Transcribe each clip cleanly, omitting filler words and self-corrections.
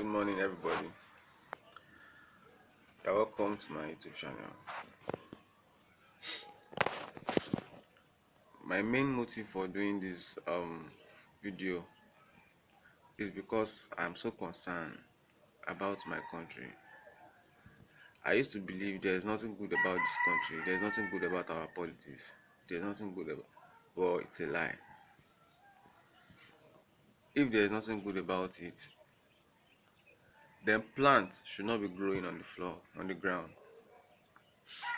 Good morning, everybody. You're welcome to my YouTube channel. My main motive for doing this video is because I'm so concerned about my country. I used to believe there's nothing good about this country. There's nothing good about our politics. There's nothing good about, but it's a lie. If there's nothing good about it, then plants should not be growing on the floor, on the ground.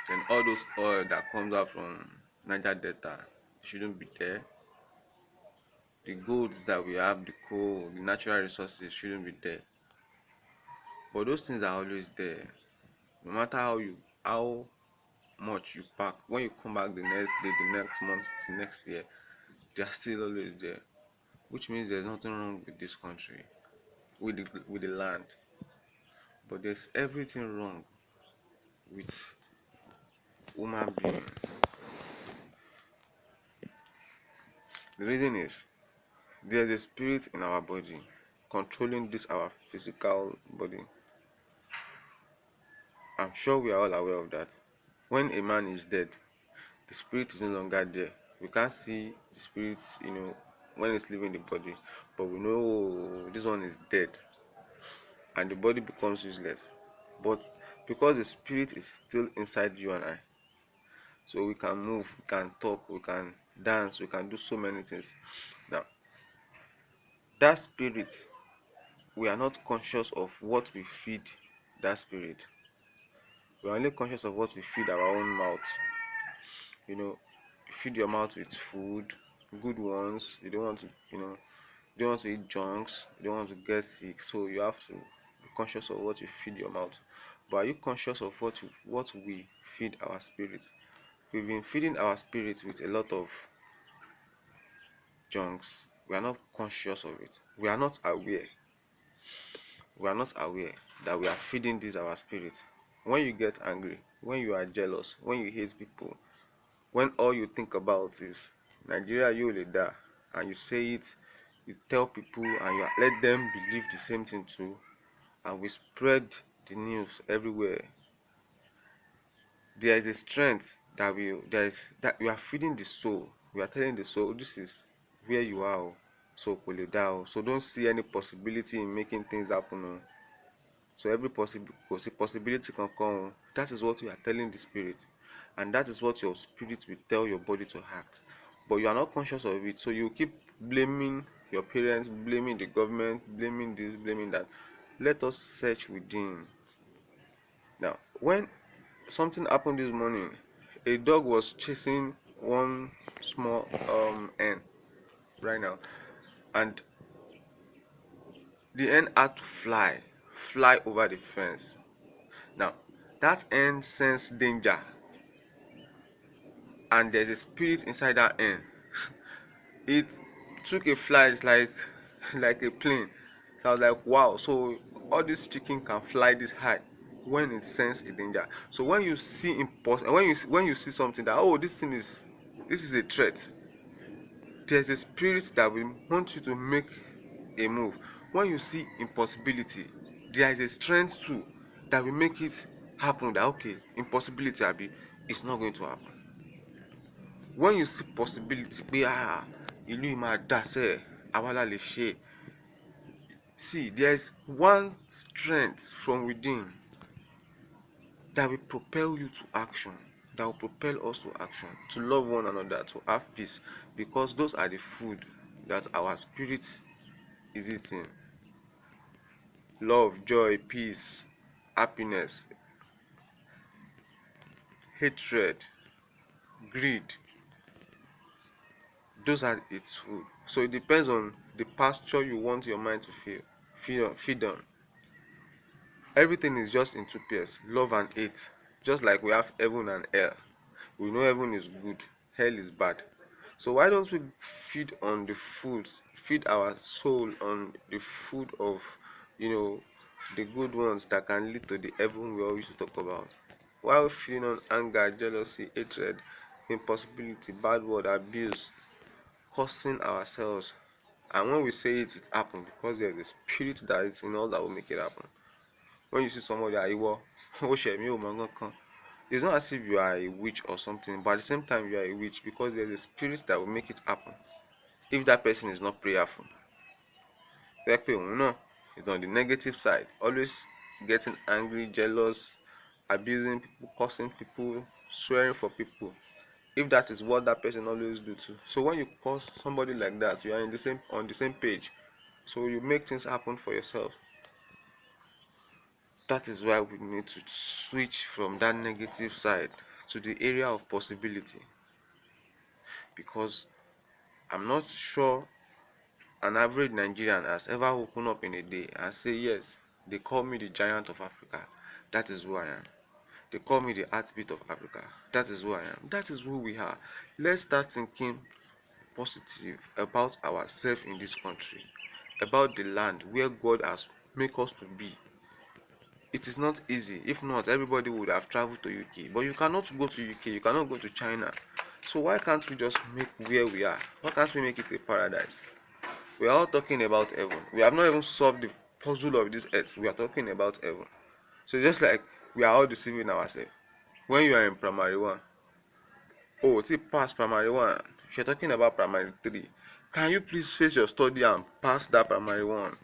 Then all those oil that comes out from Niger Delta shouldn't be there. The goods that we have, the coal, the natural resources shouldn't be there. But those things are always there. No matter how much you pack, when you come back the next day, the next month, the next year, they are still always there. Which means there's nothing wrong with this country, with the land. But there's everything wrong with human being. The reason is there's a spirit in our body controlling this our physical body. I'm sure we are all aware of that. When a man is dead, the spirit is no longer there. We can't see the spirit, when it's leaving the body, but we know this one is dead and the body becomes useless. But because the spirit is still inside you and I, so we can move, we can talk, we can dance, we can do so many things. Now, that spirit, we are not conscious of what we feed that spirit. We are only conscious of what we feed our own mouth. You feed your mouth with food, good ones. You don't want to, you don't want to eat junks. You don't want to get sick. So you have to be conscious of what you feed your mouth. But are you conscious of what we feed our spirit? We've been feeding our spirit with a lot of junks. We are not conscious of it. We are not aware. We are not aware that we are feeding this our spirit. When you get angry, when you are jealous, when you hate people, when all you think about is Nigeria, you will die, and you say it, you tell people, and you let them believe the same thing too, and we spread the news everywhere. There is a strength that we are feeding the soul. We are telling the soul, this is where you are, so so don't see any possibility in making things happen. So every possibility can come. That is what you are telling the spirit, and that is what your spirit will tell your body to act. But you are not conscious of it, so you keep blaming your parents, blaming the government, blaming this, blaming that. Let us search within. Now, when something happened this morning, a dog was chasing one small hen right now, and the hen had to fly over the fence. Now, that hen sensed danger, and there's a spirit inside that hen. It took a flight like a plane. So I was like, wow, so all this chicken can fly this high when it senses a danger. So when you see when you see something that, oh, this is a threat, there's a spirit that will want you to make a move. When you see impossibility, there is a strength too that will make it happen, that okay, impossibility abi, it's not going to happen. When you see possibility pé ìlú yìí máa dá sẹ́ àwa la lè ṣe, see, there's one strength from within that will propel you to action, that will propel us to action, to love one another, to have peace, because those are the food that our spirit is eating. Love, joy, peace, happiness, hatred, greed, those are its food. So it depends on the pasture you want your mind to feed on. Everything is just in two pairs, love and hate. Just like we have heaven and hell. We know heaven is good, hell is bad. So why don't we feed on the foods, feed our soul on the food of, the good ones that can lead to the heaven we always talk about? While feeding on anger, jealousy, hatred, impossibility, bad word, abuse, cursing ourselves, And when we say it, it happens because there's a spirit that is in us that will make it happen. When you see somebody that you it's not as if you are a witch or something, but at the same time you are a witch because there's a spirit that will make it happen. If that person is not prayerful, that person no, is on the negative side, always getting angry, jealous, abusing people, cursing people, swearing for people. If that is what that person always do too, so when you curse somebody like that, you are in the same on the same page. So you make things happen for yourself. That is why we need to switch from that negative side to the area of possibility, because I'm not sure an average Nigerian has ever woken up in a day and say, yes, they call me the giant of Africa. That is who I am. They call me the heartbeat of Africa. That is who I am. That is who we are. Let's start thinking positive about ourselves in this country, about the land where God has made us to be. It is not easy. If not, everybody would have traveled to UK. But you cannot go to UK, you cannot go to China. So why can't we just make where we are? Why can't we make it a paradise? We are all talking about heaven. We have not even solved the puzzle of this earth. We are talking about heaven. So just like we are all deceiving ourselves. When you are in primary one, oh, it's past primary one. You're talking about primary three. Can you please face your study and pass that primary one?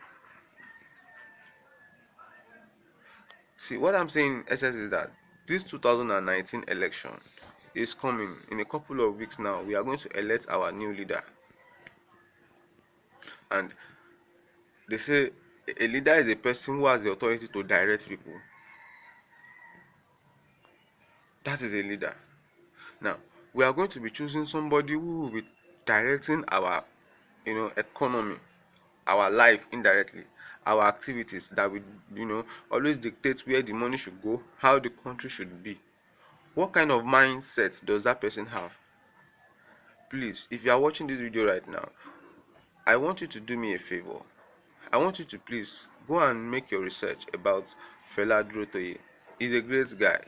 See, what I'm saying in essence is that this 2019 election is coming in a couple of weeks now. We are going to elect our new leader. And they say a leader is a person who has the authority to direct people. That is a leader. Now, we are going to be choosing somebody who will be directing our, economy, our life indirectly, our activities that will, always dictate where the money should go, how the country should be. What kind of mindset does that person have? Please, if you are watching this video right now, I want you to do me a favor. I want you to please go and make your research about Fela Durotoye. He's a great guy.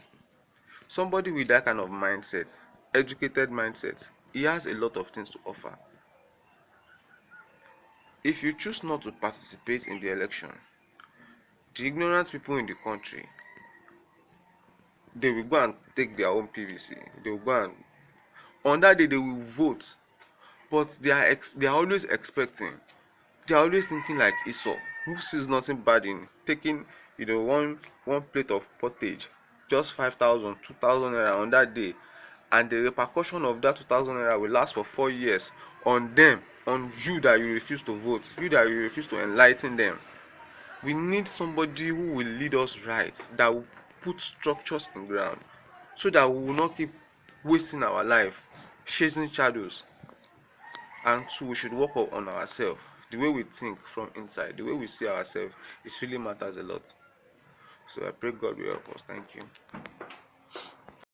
Somebody with that kind of mindset, educated mindset, he has a lot of things to offer. If you choose not to participate in the election, the ignorant people in the country, they will go and take their own PVC. They will go and on that day they will vote, but they are always expecting. They are always thinking like Esau, who sees nothing bad in taking, one plate of pottage, just 5,000, 2,000 naira on that day, and the repercussion of that 2,000 naira will last for 4 years on them, on you that you refuse to vote, you that you refuse to enlighten them. We need somebody who will lead us right, that will put structures in ground, so that we will not keep wasting our life chasing shadows. And two, we should work on ourselves. The way we think from inside, the way we see ourselves, it really matters a lot. So I pray God will help us. Thank you.